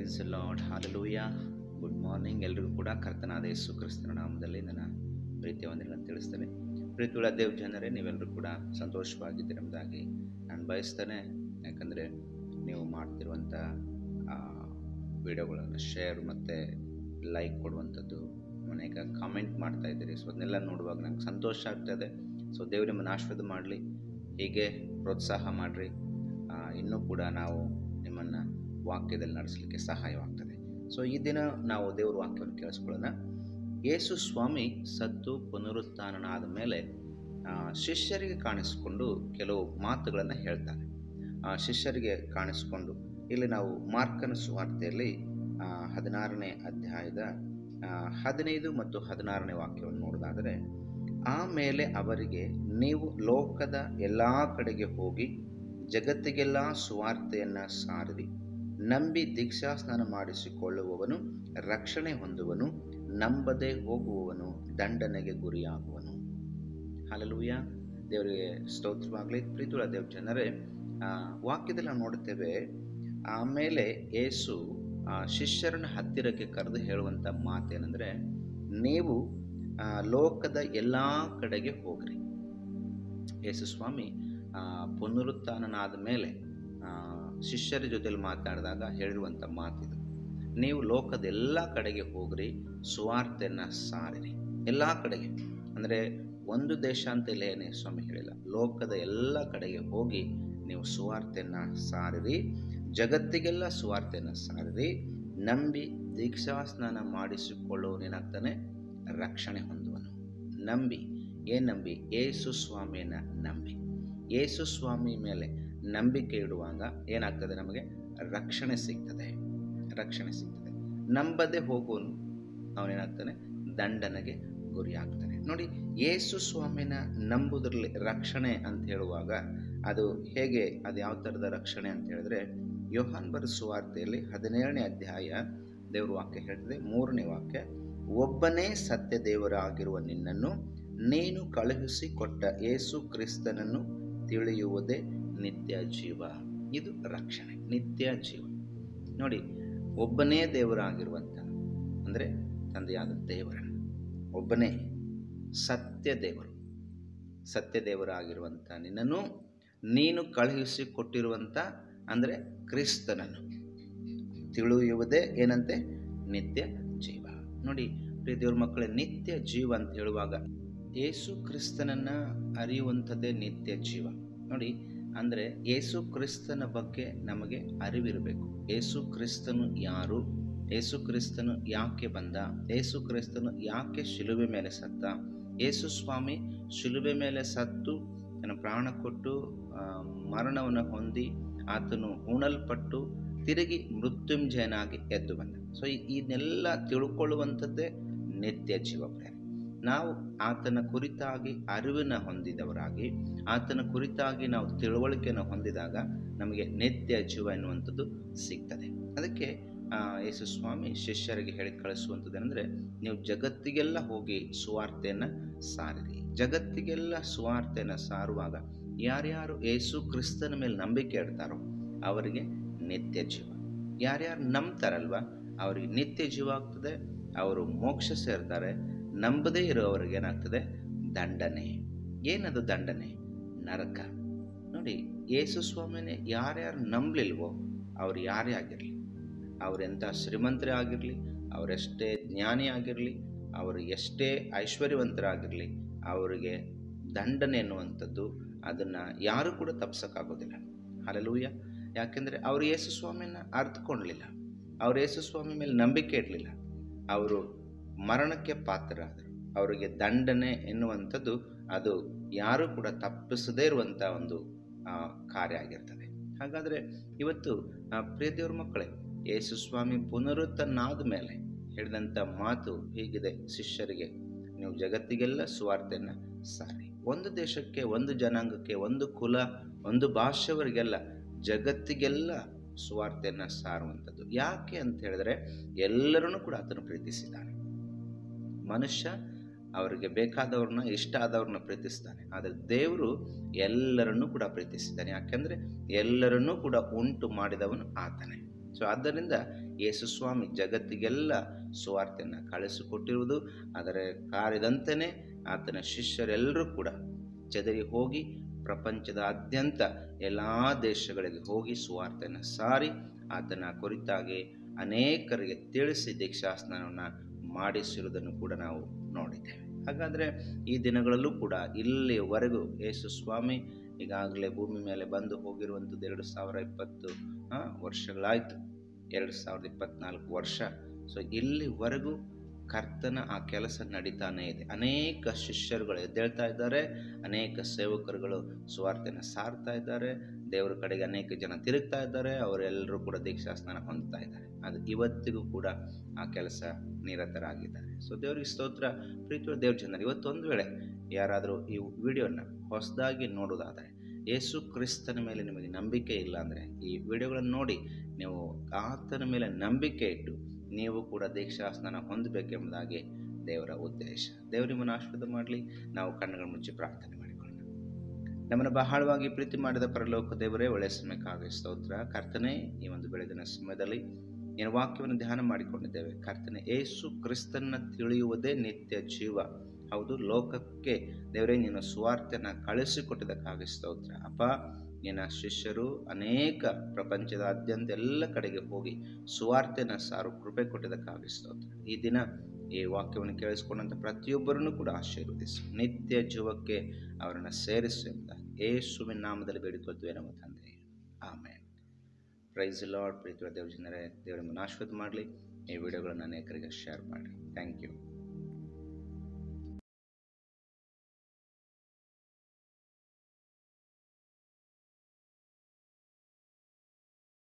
Price Lord, hallelujah. Good morning. ಎಲ್ರಿಗೂ ಕೂಡ ಕರ್ತನಾದ ಯೇಸು ಕ್ರಿಸ್ತನ ನಾಮದಲ್ಲಿ ನನ್ನ ಪ್ರೀತಿಯ ವಂದನೆಗಳನ್ನು ತಿಳಿಸ್ತೇನೆ. ಪ್ರೀತಿಯುಳ್ಳ ದೇವ್ ಜನರೇ, ನೀವೆಲ್ಲರೂ ಕೂಡ ಸಂತೋಷವಾಗಿದ್ದೀರಿ ಎಂಬುದಾಗಿ ನಾನು ಬಯಸ್ತೇನೆ. ಯಾಕಂದರೆ ನೀವು ಮಾಡ್ತಿರುವಂಥ ವಿಡಿಯೋಗಳನ್ನು ಶೇರ್ ಮತ್ತು ಲೈಕ್ ಕೊಡುವಂಥದ್ದು, ಅನೇಕ ಕಾಮೆಂಟ್ ಮಾಡ್ತಾ ಇದ್ದೀರಿ. ಸೊ ಅದನ್ನೆಲ್ಲ ನೋಡುವಾಗ ನಂಗೆ ಸಂತೋಷ ಆಗ್ತದೆ. ಸೊ ದೇವರು ನಿಮ್ಮನ್ನು ಆಶೀರ್ವಾದ ಮಾಡಲಿ, ಹೀಗೆ ಪ್ರೋತ್ಸಾಹ ಮಾಡಿರಿ. ಇನ್ನೂ ಕೂಡ ನಾವು ನಿಮ್ಮನ್ನು ವಾಕ್ಯದಲ್ಲಿ ನಡೆಸಲಿಕ್ಕೆ ಸಹಾಯವಾಗ್ತದೆ. ಸೊ ಈ ದಿನ ನಾವು ದೇವರ ವಾಕ್ಯವನ್ನು ಕೇಳಿಸ್ಕೊಳ್ಳೋಣ. ಯೇಸು ಸ್ವಾಮಿ ಸತ್ತು ಪುನರುತ್ಥಾನನಾದ ಮೇಲೆ ಶಿಷ್ಯರಿಗೆ ಕಾಣಿಸಿಕೊಂಡು ಕೆಲವು ಮಾತುಗಳನ್ನು ಹೇಳ್ತಾರೆ. ಶಿಷ್ಯರಿಗೆ ಕಾಣಿಸಿಕೊಂಡು ಇಲ್ಲಿ ನಾವು ಮಾರ್ಕನ ಸುವಾರ್ತೆಯಲ್ಲಿ 16ನೇ ಅಧ್ಯಾಯದ 15 ಮತ್ತು 16ನೇ ವಾಕ್ಯವನ್ನು ನೋಡೋದಾದರೆ, ಆಮೇಲೆ ಅವರಿಗೆ, ನೀವು ಲೋಕದ ಎಲ್ಲ ಕಡೆಗೆ ಹೋಗಿ ಜಗತ್ತಿಗೆಲ್ಲ ಸುವಾರ್ತೆಯನ್ನು ಸಾರಿರಿ. ನಂಬಿ ದೀಕ್ಷಾಸ್ನಾನ ಮಾಡಿಸಿಕೊಳ್ಳುವವನು ರಕ್ಷಣೆ ಹೊಂದುವನು, ನಂಬದೆ ಹೋಗುವವನು ದಂಡನೆಗೆ ಗುರಿಯಾಗುವನು. ಹಲ್ಲೆಲೂಯಾ. ದೇವರಿಗೆ ಸ್ತೋತ್ರವಾಗಲಿ. ಪ್ರೀತಿಯುಳ್ಳ ದೇವ ಜನರೇ, ವಾಕ್ಯದಲ್ಲಿ ನಾವು ನೋಡುತ್ತೇವೆ, ಆಮೇಲೆ ಯೇಸು ಶಿಷ್ಯರನ್ನ ಹತ್ತಿರಕ್ಕೆ ಕರೆದು ಹೇಳುವಂಥ ಮಾತೇನೆಂದರೆ, ನೀವು ಲೋಕದ ಎಲ್ಲ ಕಡೆಗೆ ಹೋಗ್ರಿ. ಯೇಸು ಸ್ವಾಮಿ ಪುನರುತ್ಥಾನನಾದ ಮೇಲೆ ಶಿಷ್ಯರ ಜೊತೆಲಿ ಮಾತಾಡಿದಾಗ ಹೇಳಿರುವಂಥ ಮಾತಿದು. ನೀವು ಲೋಕದ ಎಲ್ಲ ಕಡೆಗೆ ಹೋಗ್ರಿ, ಸುವಾರ್ತೆಯನ್ನು ಸಾರಿರಿ. ಎಲ್ಲ ಕಡೆಗೆ ಅಂದರೆ ಒಂದು ದೇಶ ಅಂತಲೇ ಸ್ವಾಮಿ ಹೇಳಿಲ್ಲ, ಲೋಕದ ಎಲ್ಲ ಕಡೆಗೆ ಹೋಗಿ ನೀವು ಸುವಾರ್ತೆಯನ್ನು ಸಾರಿರಿ, ಜಗತ್ತಿಗೆಲ್ಲ ಸುವಾರ್ತೆಯನ್ನು ಸಾರಿರಿ. ನಂಬಿ ದೀಕ್ಷಾಸ್ನಾನ ಮಾಡಿಸಿಕೊಳ್ಳುವನೇನಾಗ್ತಾನೆ, ರಕ್ಷಣೆ ಹೊಂದುವನು. ನಂಬಿ, ಏನು ನಂಬಿ? ಯೇಸು ಸ್ವಾಮಿಯನ್ನು ನಂಬಿ. ಯೇಸು ಸ್ವಾಮಿ ಮೇಲೆ ನಂಬಿಕೆ ಇಡುವಾಗ ಏನಾಗ್ತದೆ? ನಮಗೆ ರಕ್ಷಣೆ ಸಿಗ್ತದೆ. ರಕ್ಷಣೆ ಸಿಗ್ತದೆ. ನಂಬದೆ ಹೋಗೋನು ಅವನೇನಾಗ್ತಾನೆ? ದಂಡನೆಗೆ ಗುರಿಯಾಗ್ತಾನೆ. ನೋಡಿ, ಯೇಸು ಸ್ವಾಮಿನ ನಂಬುದರಲ್ಲಿ ರಕ್ಷಣೆ ಅಂತ ಹೇಳುವಾಗ ಅದು ಹೇಗೆ, ಅದು ಯಾವ ಥರದ ರಕ್ಷಣೆ ಅಂತ ಹೇಳಿದ್ರೆ, ಯೋಹಾನ್ ಬರೆದ ಸುವಾರ್ತೆಯಲ್ಲಿ 17ನೇ ಅಧ್ಯಾಯ ದೇವರ ವಾಕ್ಯ ಹೇಳ್ತದೆ, 3ನೇ ವಾಕ್ಯ, ಒಬ್ಬನೇ ಸತ್ಯ ದೇವರಾಗಿರುವ ನಿನ್ನನ್ನು ನೀನು ಕಳುಹಿಸಿ ಕೊಟ್ಟ ಯೇಸು ಕ್ರಿಸ್ತನನ್ನು ತಿಳಿಯುವುದೇ ನಿತ್ಯ ಜೀವ. ಇದು ರಕ್ಷಣೆ, ನಿತ್ಯ ಜೀವ. ನೋಡಿ, ಒಬ್ಬನೇ ದೇವರಾಗಿರುವಂಥ, ಅಂದರೆ ತಂದೆಯಾದ ದೇವರನ್ನು, ಒಬ್ಬನೇ ಸತ್ಯ ದೇವರು, ಸತ್ಯ ದೇವರಾಗಿರುವಂಥ ನಿನ್ನನ್ನು ನೀನು ಕಳುಹಿಸಿ ಕೊಟ್ಟಿರುವಂಥ, ಅಂದರೆ ಕ್ರಿಸ್ತನನ್ನು ತಿಳಿಯುವುದೇ ಏನಂತೆ? ನಿತ್ಯ ಜೀವ. ನೋಡಿ ದೇವ್ರ ಮಕ್ಕಳೇ, ನಿತ್ಯ ಜೀವ ಅಂತ ಹೇಳುವಾಗ ಯೇಸು ಕ್ರಿಸ್ತನನ್ನು ಅರಿಯುವಂಥದ್ದೇ ನಿತ್ಯ ಜೀವ. ನೋಡಿ, ಅಂದರೆ ಯೇಸು ಕ್ರಿಸ್ತನ ಬಗ್ಗೆ ನಮಗೆ ಅರಿವಿರಬೇಕು. ಯೇಸು ಕ್ರಿಸ್ತನು ಯಾರು, ಯೇಸು ಕ್ರಿಸ್ತನು ಯಾಕೆ ಬಂದ, ಯೇಸು ಕ್ರಿಸ್ತನು ಯಾಕೆ ಶಿಲುಬೆ ಮೇಲೆ ಸತ್ತ, ಯೇಸು ಸ್ವಾಮಿ ಶಿಲುಬೆ ಮೇಲೆ ಸತ್ತು ತನ್ನ ಪ್ರಾಣ ಕೊಟ್ಟು ಮರಣವನ್ನು ಹೊಂದಿ ಆತನು ಉಣಲ್ಪಟ್ಟು ತಿರುಗಿ ಮೃತ್ಯುಂಜಯನಾಗಿ ಎದ್ದು ಬಂದ. ಸೊ ಇದನ್ನೆಲ್ಲ ತಿಳ್ಕೊಳ್ಳುವಂಥದ್ದೇ ನಿತ್ಯ ಜೀವ. ನಾವು ಆತನ ಕುರಿತಾಗಿ ಅರಿವಿನ ಹೊಂದಿದವರಾಗಿ, ಆತನ ಕುರಿತಾಗಿ ನಾವು ತಿಳುವಳಿಕೆಯನ್ನು ಹೊಂದಿದಾಗ ನಮಗೆ ನಿತ್ಯ ಜೀವ ಎನ್ನುವಂಥದ್ದು ಸಿಗ್ತದೆ. ಅದಕ್ಕೆ ಯೇಸು ಸ್ವಾಮಿ ಶಿಷ್ಯರಿಗೆ ಹೇಳಿ ಕಳಿಸುವಂಥದ್ದೇನೆಂದರೆ, ನೀವು ಜಗತ್ತಿಗೆಲ್ಲ ಹೋಗಿ ಸುವಾರ್ತೆಯನ್ನು ಸಾರಿರಿ. ಜಗತ್ತಿಗೆಲ್ಲ ಸುವಾರ್ತೆಯನ್ನು ಸಾರುವಾಗ ಯಾರ್ಯಾರು ಯೇಸು ಕ್ರಿಸ್ತನ ಮೇಲೆ ನಂಬಿಕೆ ಇಡ್ತಾರೋ ಅವರಿಗೆ ನಿತ್ಯ ಜೀವ. ಯಾರ್ಯಾರು ನಂಬ್ತಾರಲ್ವ ಅವರಿಗೆ ನಿತ್ಯ ಜೀವ ಆಗ್ತದೆ, ಅವರು ಮೋಕ್ಷ ಸೇರ್ತಾರೆ. ನಂಬದೇ ಇರೋವ್ರಿಗೆ ಏನಾಗ್ತದೆ? ದಂಡನೆ. ಏನದು ದಂಡನೆ? ನರಕ. ನೋಡಿ, ಯೇಸು ಸ್ವಾಮಿನೇ ಯಾರ್ಯಾರು ನಂಬಲಿಲ್ವೋ ಅವ್ರು ಯಾರೇ ಆಗಿರಲಿ, ಅವರೆಂಥ ಶ್ರೀಮಂತರೇ ಆಗಿರಲಿ, ಅವರೆಷ್ಟೇ ಜ್ಞಾನಿ ಆಗಿರಲಿ, ಅವರು ಎಷ್ಟೇ ಐಶ್ವರ್ಯವಂತರಾಗಿರಲಿ, ಅವರಿಗೆ ದಂಡನೆ ಎನ್ನುವಂಥದ್ದು ಅದನ್ನು ಯಾರೂ ಕೂಡ ತಪ್ಪಿಸೋಕ್ಕಾಗೋದಿಲ್ಲ. ಹಲ್ಲೆಲೂಯಾ. ಯಾಕೆಂದರೆ ಅವರು ಯೇಸು ಸ್ವಾಮಿಯನ್ನು ಅರ್ಥಕೊಳ್ಳಲಿಲ್ಲ, ಅವರು ಯೇಸು ಸ್ವಾಮಿ ಮೇಲೆ ನಂಬಿಕೆ ಇಡಲಿಲ್ಲ, ಅವರು ಮರಣಕ್ಕೆ ಪಾತ್ರರಾದರು. ಅವರಿಗೆ ದಂಡನೆ ಎನ್ನುವಂಥದ್ದು ಅದು ಯಾರೂ ಕೂಡ ತಪ್ಪಿಸದೇ ಇರುವಂಥ ಒಂದು ಕಾರ್ಯ ಆಗಿರ್ತದೆ. ಹಾಗಾದರೆ ಇವತ್ತು ಪ್ರಿಯ ದೇವ್ರ ಮಕ್ಕಳೇ, ಯೇಸು ಸ್ವಾಮಿ ಪುನರುತ್ಥಾನನಾದ ಮೇಲೆ ಹೇಳಿದಂಥ ಮಾತು ಹೀಗಿದೆ ಶಿಷ್ಯರಿಗೆ, ನೀವು ಜಗತ್ತಿಗೆಲ್ಲ ಸುವಾರ್ತೆಯನ್ನು ಸಾರಿ. ಒಂದು ದೇಶಕ್ಕೆ, ಒಂದು ಜನಾಂಗಕ್ಕೆ, ಒಂದು ಕುಲ, ಒಂದು ಭಾಷೆಯವರಿಗೆಲ್ಲ, ಜಗತ್ತಿಗೆಲ್ಲ ಸುವಾರ್ತೆಯನ್ನು ಸಾರುವಂಥದ್ದು. ಯಾಕೆ ಅಂತ ಹೇಳಿದ್ರೆ, ಎಲ್ಲರನ್ನೂ ಕೂಡ ಆತನು ಪ್ರೀತಿಸಿದ್ದಾನೆ. ಮನುಷ್ಯ ಅವರಿಗೆ ಬೇಕಾದವ್ರನ್ನ, ಇಷ್ಟ ಆದವ್ರನ್ನ ಪ್ರೀತಿಸ್ತಾನೆ, ಆದರೆ ದೇವರು ಎಲ್ಲರನ್ನೂ ಕೂಡ ಪ್ರೀತಿಸಿದ್ದಾನೆ. ಯಾಕೆಂದರೆ ಎಲ್ಲರನ್ನೂ ಕೂಡ ಉಂಟು ಮಾಡಿದವನು ಆತನೇ. ಸೊ ಆದ್ದರಿಂದ ಯೇಸು ಸ್ವಾಮಿ ಜಗತ್ತಿಗೆಲ್ಲ ಸುವಾರ್ತೆಯನ್ನು ಕಳಿಸಿಕೊಟ್ಟಿರುವುದು, ಅದರ ಕಾರ್ಯದಂತೆಯೇ ಆತನ ಶಿಷ್ಯರೆಲ್ಲರೂ ಕೂಡ ಚದರಿ ಹೋಗಿ ಪ್ರಪಂಚದಾದ್ಯಂತ ಎಲ್ಲ ದೇಶಗಳಿಗೆ ಹೋಗಿ ಸುವಾರ್ತೆಯನ್ನು ಸಾರಿ ಆತನ ಕುರಿತಾಗಿ ಅನೇಕರಿಗೆ ತಿಳಿಸಿ ದೀಕ್ಷಾಸ್ನಾನವನ್ನು ಮಾಡಿಸಿರುವುದನ್ನು ಕೂಡ ನಾವು ನೋಡಿದ್ದೇವೆ. ಹಾಗಾದರೆ ಈ ದಿನಗಳಲ್ಲೂ ಕೂಡ ಇಲ್ಲಿವರೆಗೂ ಯೇಸು ಸ್ವಾಮಿ ಈಗಾಗಲೇ ಭೂಮಿ ಮೇಲೆ ಬಂದು ಹೋಗಿರುವಂಥದ್ದು 2020 ವರ್ಷಗಳಾಯಿತು, 2024 ವರ್ಷ. ಸೊ ಇಲ್ಲಿವರೆಗೂ ಕರ್ತನ ಆ ಕೆಲಸ ನಡೀತಾನೇ ಇದೆ. ಅನೇಕ ಶಿಷ್ಯರುಗಳು ಎದ್ದೇಳ್ತಾ ಇದ್ದಾರೆ, ಅನೇಕ ಸೇವಕರುಗಳು ಸುವಾರ್ತೆಯನ್ನು ಸಾರ್ತಾ ಇದ್ದಾರೆ, ದೇವರ ಕಡೆಗೆ ಅನೇಕ ಜನ ತಿರುಗ್ತಾ ಇದ್ದಾರೆ, ಅವರೆಲ್ಲರೂ ಕೂಡ ದೀಕ್ಷಾಸ್ನಾನ ಹೊಂದ್ತಾ ಇದ್ದಾರೆ. ಅದು ಇವತ್ತಿಗೂ ಕೂಡ ಆ ಕೆಲಸ ನಿರತರಾಗಿದ್ದಾರೆ. ಸೊ ದೇವರಿಗೆ ಸ್ತೋತ್ರ. ಪ್ರೀತಿಯ ದೇವ್ರ ಜನರು, ಇವತ್ತೊಂದು ವೇಳೆ ಯಾರಾದರೂ ಈ ವಿಡಿಯೋನ ಹೊಸದಾಗಿ ನೋಡೋದಾದರೆ, ಯೇಸು ಕ್ರಿಸ್ತನ ಮೇಲೆ ನಿಮಗೆ ನಂಬಿಕೆ ಇಲ್ಲ ಅಂದರೆ ಈ ವಿಡಿಯೋಗಳನ್ನು ನೋಡಿ ನೀವು ಆತನ ಮೇಲೆ ನಂಬಿಕೆ ಇಟ್ಟು ನೀವು ಕೂಡ ದೀಕ್ಷಾಸ್ನಾನ ಹೊಂದಬೇಕೆಂಬುದಾಗಿ ದೇವರ ಉದ್ದೇಶ. ದೇವರು ನಿಮ್ಮನ್ನು ಆಶೀರ್ವಾದ ಮಾಡಲಿ. ನಾವು ಕಣ್ಣುಗಳು ಮುಚ್ಚಿ ಪ್ರಾರ್ಥನೆ ಮಾಡಿಕೊಳ್ಳೋಣ. ನಮ್ಮನ್ನು ಬಹಳವಾಗಿ ಪ್ರೀತಿ ಮಾಡಿದ ಪರಲೋಕ ದೇವರೇ, ಒಳ್ಳೆಯ ಸಮಯಕ್ಕಾಗಿ ಸ್ತೋತ್ರ. ಕರ್ತನೆ, ಈ ಒಂದು ಬೆಳಗಿನ ಸಮಯದಲ್ಲಿ ನಿನ್ನ ವಾಕ್ಯವನ್ನು ಧ್ಯಾನ ಮಾಡಿಕೊಂಡಿದ್ದೇವೆ. ಕರ್ತನೆ, ಯೇಸು ಕ್ರಿಸ್ತನ ತಿಳಿಯುವುದೇ ನಿತ್ಯ ಜೀವ. ಹೌದು, ಲೋಕಕ್ಕೆ ದೇವರೇ ನೀನು ಸುವಾರ್ತೆಯನ್ನು ಕಳಿಸಿಕೊಟ್ಟಿದ್ದಕ್ಕಾಗಿ ಸ್ತೋತ್ರ. ಅಪ್ಪ, ನಿನ್ನ ಶಿಷ್ಯರು ಅನೇಕ ಪ್ರಪಂಚದಾದ್ಯಂತ ಎಲ್ಲ ಕಡೆಗೆ ಹೋಗಿ ಸುವಾರ್ತೆಯನ್ನು ಸಾರು ಕೃಪೆ ಕೊಟ್ಟಿದ್ದಕ್ಕಾಗಿ ಸ್ತೋತ್ರ. ಈ ದಿನ ಈ ವಾಕ್ಯವನ್ನು ಕೇಳಿಸಿಕೊಂಡಂಥ ಪ್ರತಿಯೊಬ್ಬರನ್ನು ಕೂಡ ಆಶೀರ್ವದಿಸು, ನಿತ್ಯ ಜೀವಕ್ಕೆ ಅವರನ್ನು ಸೇರಿಸು ಎಂಬುದಾಗಿ ಯೇಸುವಿನ ನಾಮದಲ್ಲಿ ಬೇಡಿಕೊಳ್ತೇವೆ ನಮ್ಮ ತಂದೆ, ಆಮೇನ್. Price the lord. ಪ್ರೀತಿಯ ದೇವ ಜನರೇ, ದೇವರ ನಿಮ್ಮನ್ನು ಆಶೀರ್ವಾದ ಮಾಡಲಿ. ಈ ವಿಡಿಯೋಗಳನ್ನು ಅನೇಕರಿಗೆ ಶೇರ್ ಮಾಡಿ. Thank you.